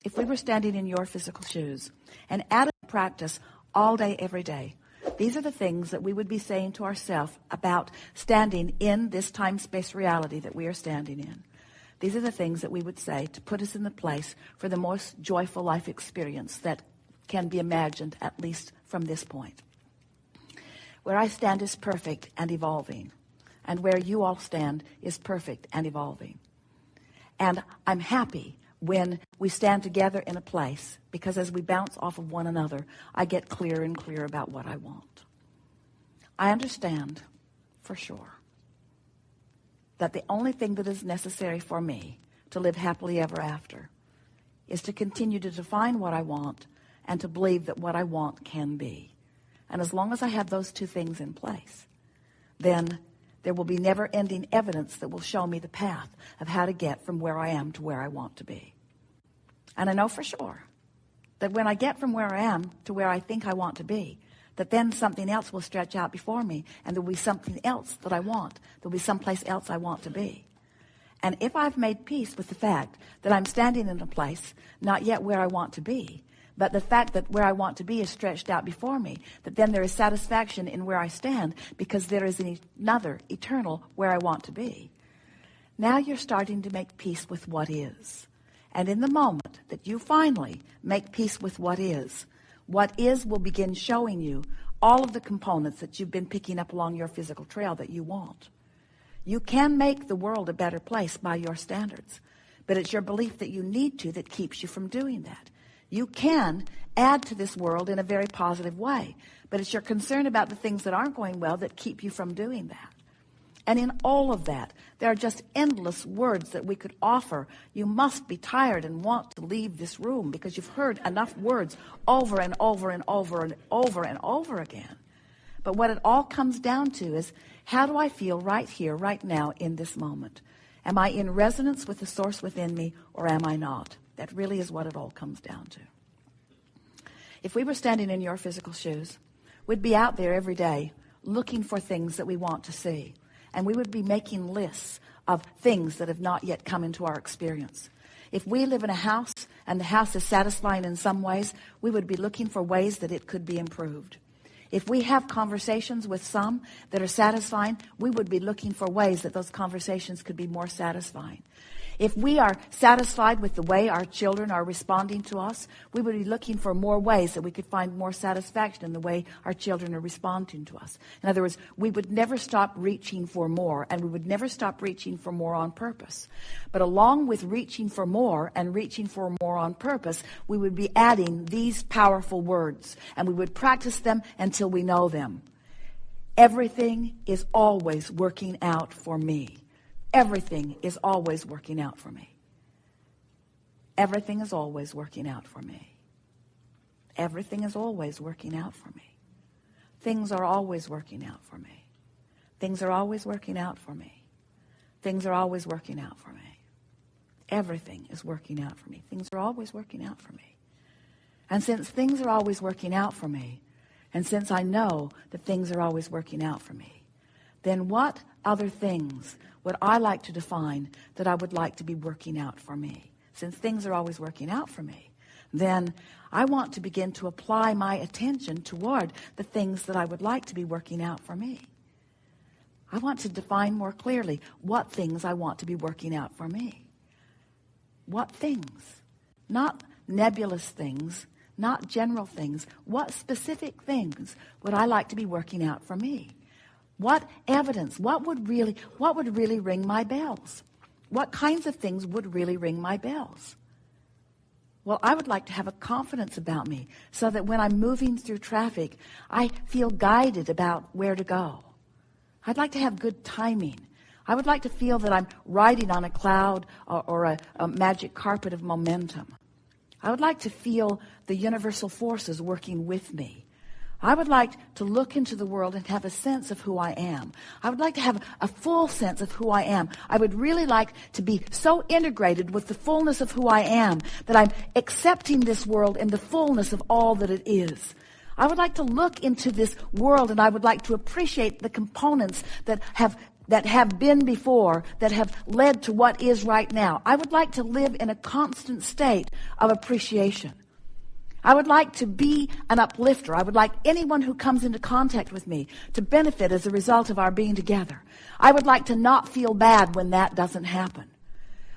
if we were standing in your physical shoes and out of practice all day, every day, these are the things that we would be saying to ourselves about standing in this time-space reality that we are standing in. These are the things that we would say to put us in the place for the most joyful life experience that can be imagined, at least from this point. Where I stand is perfect and evolving, and where you all stand is perfect and evolving. And I'm happy when we stand together in a place, because as we bounce off of one another, I get clearer and clearer about what I want. I understand for sure that the only thing that is necessary for me to live happily ever after is to continue to define what I want and to believe that what I want can be. And as long as I have those two things in place, then there will be never-ending evidence that will show me the path of how to get from where I am to where I want to be. And I know for sure that when I get from where I am to where I think I want to be, that then something else will stretch out before me, and there will be something else that I want. There will be someplace else I want to be. And if I've made peace with the fact that I'm standing in a place not yet where I want to be, but the fact that where I want to be is stretched out before me, that then there is satisfaction in where I stand because there is another eternal where I want to be. Now you're starting to make peace with what is. And in the moment that you finally make peace with what is will begin showing you all of the components that you've been picking up along your physical trail that you want. You can make the world a better place by your standards, but it's your belief that you need to that keeps you from doing that. You can add to this world in a very positive way, but it's your concern about the things that aren't going well that keep you from doing that. And in all of that, there are just endless words that we could offer. You must be tired and want to leave this room because you've heard enough words over and over and over and over and over again. But what it all comes down to is, how do I feel right here, right now, in this moment? Am I in resonance with the source within me, or am I not? That really is what it all comes down to. If we were standing in your physical shoes, we'd be out there every day looking for things that we want to see. And we would be making lists of things that have not yet come into our experience. If we live in a house and the house is satisfying in some ways, we would be looking for ways that it could be improved. If we have conversations with some that are satisfying, we would be looking for ways that those conversations could be more satisfying. If we are satisfied with the way our children are responding to us, we would be looking for more ways that we could find more satisfaction in the way our children are responding to us. In other words, we would never stop reaching for more, and we would never stop reaching for more on purpose. But along with reaching for more and reaching for more on purpose, we would be adding these powerful words, and we would practice them until we know them. Everything is always working out for me. Everything is always working out for me. Everything is always working out for me. Everything is always working out for me. Things are always working out for me. Things are always working out for me. Things are always working out for me. Everything is working out for me. Things are always working out for me. And since things are always working out for me, and since I know that things are always working out for me, then what other things would I like to define that I would like to be working out for me? Since things are always working out for me, then I want to begin to apply my attention toward the things that I would like to be working out for me. I want to define more clearly what things I want to be working out for me. What things? Not nebulous things, not general things. What specific things would I like to be working out for me? What evidence? What would really ring my bells? What kinds of things would really ring my bells? Well, I would like to have a confidence about me so that when I'm moving through traffic, I feel guided about where to go. I'd like to have good timing. I would like to feel that I'm riding on a cloud or a magic carpet of momentum. I would like to feel the universal forces working with me. I would like to look into the world and have a sense of who I am. I would like to have a full sense of who I am. I would really like to be so integrated with the fullness of who I am that I'm accepting this world in the fullness of all that it is. I would like to look into this world and I would like to appreciate the components that have that have been before, that have led to what is right now. I would like to live in a constant state of appreciation. I would like to be an uplifter. I would like anyone who comes into contact with me to benefit as a result of our being together. I would like to not feel bad when that doesn't happen.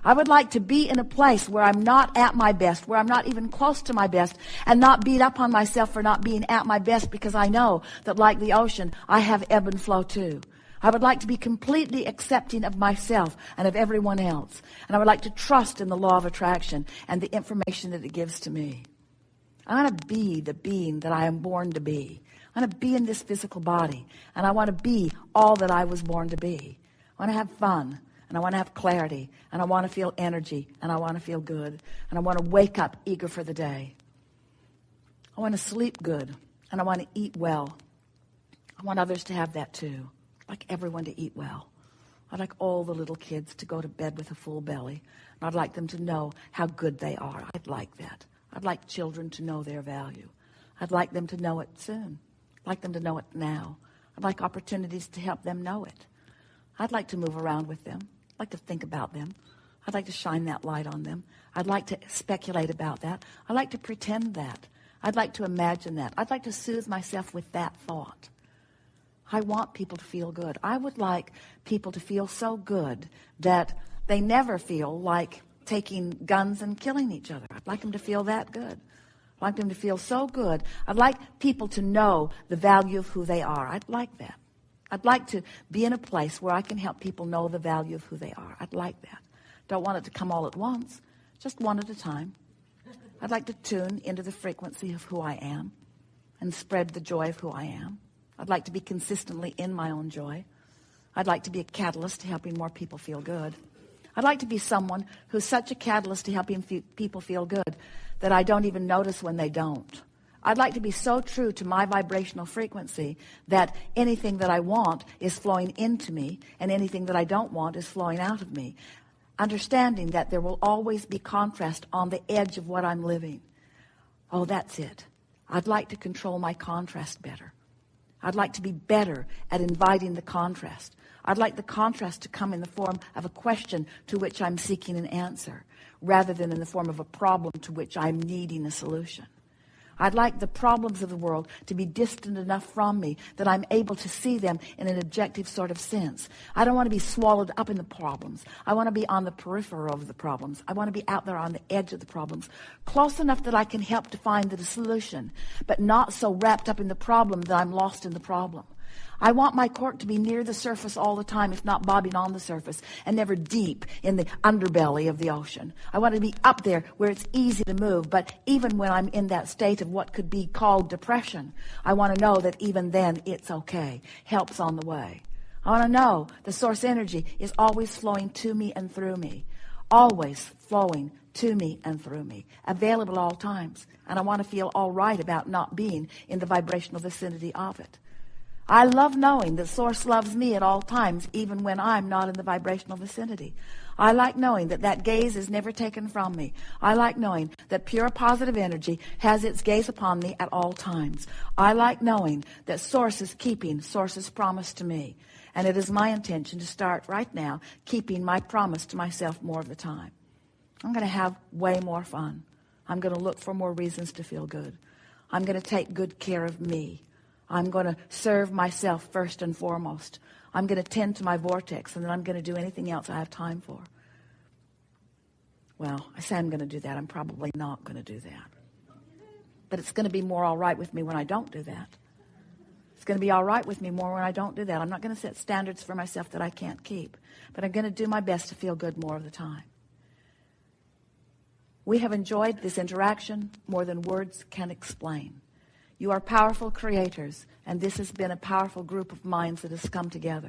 I would like to be in a place where I'm not at my best, where I'm not even close to my best, and not beat up on myself for not being at my best, because I know that, like the ocean, I have ebb and flow too. I would like to be completely accepting of myself and of everyone else. And I would like to trust in the law of attraction and the information that it gives to me. I want to be the being that I am born to be. I want to be in this physical body, and I want to be all that I was born to be. I want to have fun, and I want to have clarity, and I want to feel energy, and I want to feel good, and I want to wake up eager for the day. I want to sleep good, and I want to eat well. I want others to have that too. I'd like everyone to eat well. I'd like all the little kids to go to bed with a full belly, and I'd like them to know how good they are. I'd like that. I'd like children to know their value. I'd like them to know it soon. I'd like them to know it now. I'd like opportunities to help them know it. I'd like to move around with them. I'd like to think about them. I'd like to shine that light on them. I'd like to speculate about that. I'd like to pretend that. I'd like to imagine that. I'd like to soothe myself with that thought. I want people to feel good. I would like people to feel so good that they never feel like taking guns and killing each other. I'd like them to feel that good. I'd like them to feel so good. I'd like people to know the value of who they are. I'd like that. I'd like to be in a place where I can help people know the value of who they are. I'd like that. Don't want it to come all at once, just one at a time. I'd like to tune into the frequency of who I am and spread the joy of who I am. I'd like to be consistently in my own joy. I'd like to be a catalyst to helping more people feel good. I'd like to be someone who's such a catalyst to helping people feel good that I don't even notice when they don't. I'd like to be so true to my vibrational frequency that anything that I want is flowing into me, and anything that I don't want is flowing out of me. Understanding that there will always be contrast on the edge of what I'm living. Oh, that's it. I'd like to control my contrast better. I'd like to be better at inviting the contrast. I'd like the contrast to come in the form of a question to which I'm seeking an answer, rather than in the form of a problem to which I'm needing a solution. I'd like the problems of the world to be distant enough from me that I'm able to see them in an objective sort of sense. I don't want to be swallowed up in the problems. I want to be on the periphery of the problems. I want to be out there on the edge of the problems, close enough that I can help to find the solution, but not so wrapped up in the problem that I'm lost in the problem. I want my cork to be near the surface all the time, if not bobbing on the surface, and never deep in the underbelly of the ocean. I want to be up there where it's easy to move, but even when I'm in that state of what could be called depression, I want to know that even then it's okay. Help's on the way. I want to know the source energy is always flowing to me and through me. Always flowing to me and through me. Available at all times. And I want to feel all right about not being in the vibrational vicinity of it. I love knowing that Source loves me at all times, even when I'm not in the vibrational vicinity. I like knowing that that gaze is never taken from me. I like knowing that pure positive energy has its gaze upon me at all times. I like knowing that Source is keeping Source's promise to me. And it is my intention to start right now keeping my promise to myself more of the time. I'm going to have way more fun. I'm going to look for more reasons to feel good. I'm going to take good care of me. I'm going to serve myself first and foremost. I'm going to tend to my vortex, and then I'm going to do anything else I have time for. Well, I say I'm going to do that. I'm probably not going to do that. But it's going to be more all right with me when I don't do that. It's going to be all right with me more when I don't do that. I'm not going to set standards for myself that I can't keep. But I'm going to do my best to feel good more of the time. We have enjoyed this interaction more than words can explain. You are powerful creators, and this has been a powerful group of minds that has come together.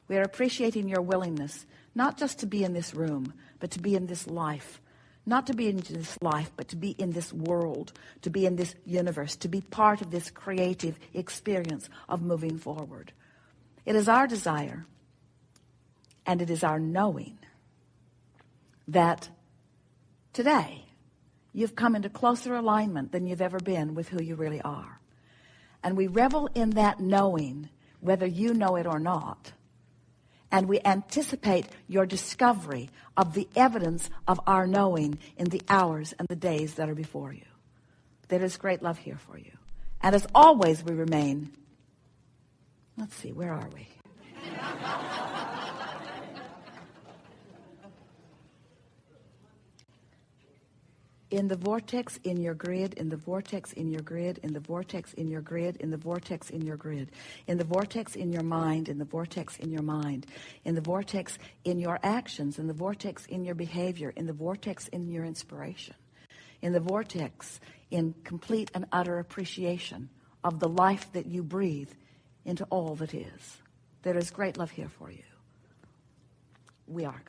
We are appreciating your willingness, not just to be in this room, but to be in this life. Not to be in this life, but to be in this world, to be in this universe, to be part of this creative experience of moving forward. It is our desire, and it is our knowing, that today, you've come into closer alignment than you've ever been with who you really are. And we revel in that knowing, whether you know it or not. And we anticipate your discovery of the evidence of our knowing in the hours and the days that are before you. There is great love here for you. And as always, we remain, let's see, where are we? In the vortex in your grid, in the vortex in your grid, in the vortex in your grid, in the vortex in your grid, in the vortex in your mind, in the vortex in your mind, in the vortex in your actions, in the vortex in your behavior, in the vortex in your inspiration, in the vortex in complete and utter appreciation of the life that you breathe into all that is. There is great love here for you. We are.